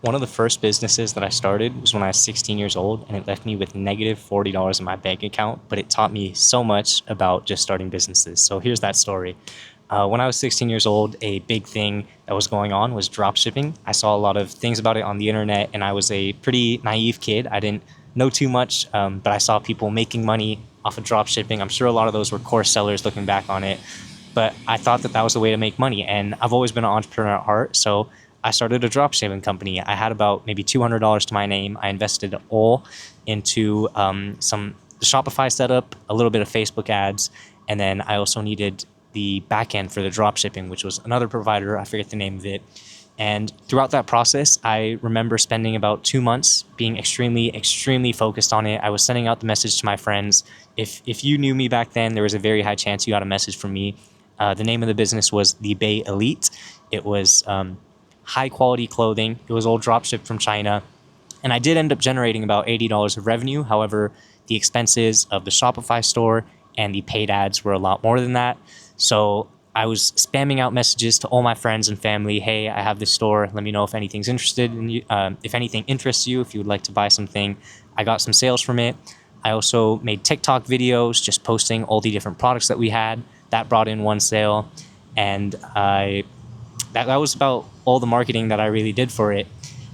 One of the first businesses that I started was when I was 16 years old, and it left me with negative $40 in my bank account, but it taught me so much about just starting businesses. So here's that story. When I was 16 years old, a big thing that was going on was drop shipping. I saw a lot of things about it on the internet, and I was a pretty naive kid. I didn't know too much, but I saw people making money off of drop shipping. I'm sure a lot of those were course sellers looking back on it, but I thought that that was the way to make money. And I've always been an entrepreneur at heart, so I started a drop shipping company. I had about maybe $200 to my name. I invested all into some the Shopify setup, a little bit of Facebook ads, and then I also needed the back end for the drop shipping, which was another provider. I forget the name of it. And throughout that process, I remember spending about 2 months being extremely focused on it. I was sending out the message to my friends. If you knew me back then, there was a very high chance you got a message from me. The name of the business was the Bay Elite. It was high quality clothing. It was all drop shipped from China. And I did end up generating about $80 of revenue. However, the expenses of the Shopify store and the paid ads were a lot more than that. So I was spamming out messages to all my friends and family. Hey, I have this store. Let me know if anything's interested in you, if anything interests you, if you would like to buy something. I got some sales from it. I also made TikTok videos, just posting all the different products that we had. That brought in one sale, and that was about all the marketing that I really did for it.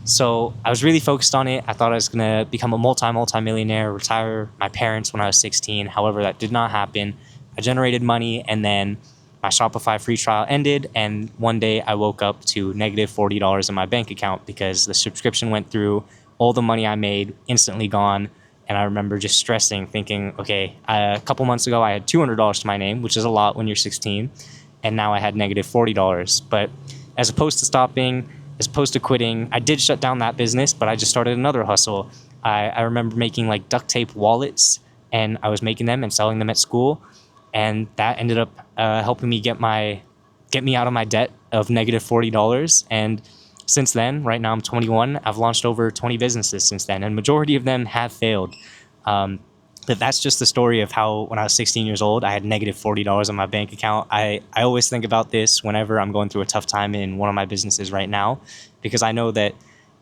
So I was really focused on it. I thought I was gonna become a multi-millionaire, retire my parents when I was 16. However, that did not happen. I generated money, and then my Shopify free trial ended, and one day I woke up to negative $40 in my bank account because the subscription went through, all the money I made instantly gone. And I remember just stressing, thinking, okay, a couple months ago I had $200 to my name, which is a lot when you're 16, and now I had negative $40. But as opposed to stopping, as opposed to quitting, I did shut down that business, but I just started another hustle. I remember making like duct tape wallets, and I was making them and selling them at school. And that ended up helping me get me out of my debt of negative $40. And since then, right now I'm 21, I've launched over 20 businesses since then, and majority of them have failed. But that's just the story of how when I was 16 years old, I had negative $40 in my bank account. I always think about this whenever I'm going through a tough time in one of my businesses right now, because I know that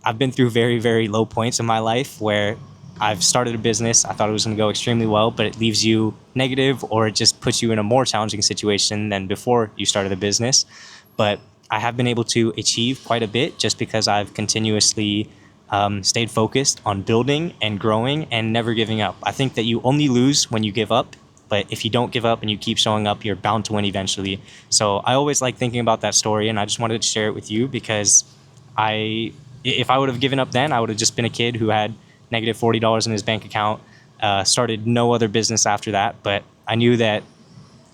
I've been through very low points in my life where I've started a business. I thought it was going to go extremely well, but it leaves you negative, or it just puts you in a more challenging situation than before you started the business. But I have been able to achieve quite a bit just because I've continuously stayed focused on building and growing and never giving up. I think that you only lose when you give up, but if you don't give up and you keep showing up, you're bound to win eventually. So I always like thinking about that story, and I just wanted to share it with you because if I would have given up then, I would have just been a kid who had negative $40 in his bank account, started no other business after that. But I knew that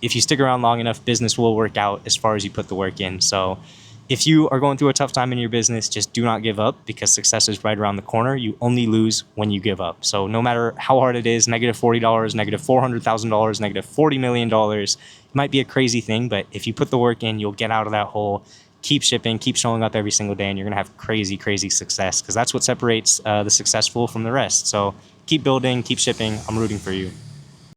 if you stick around long enough, business will work out as far as you put the work in. So if you are going through a tough time in your business, just do not give up, because success is right around the corner. You only lose when you give up. So no matter how hard it is, negative $40, negative $400,000, negative $40 million, it might be a crazy thing, but if you put the work in, you'll get out of that hole. Keep shipping, keep showing up every single day, and you're going to have crazy success, because that's what separates the successful from the rest. So keep building, keep shipping. I'm rooting for you.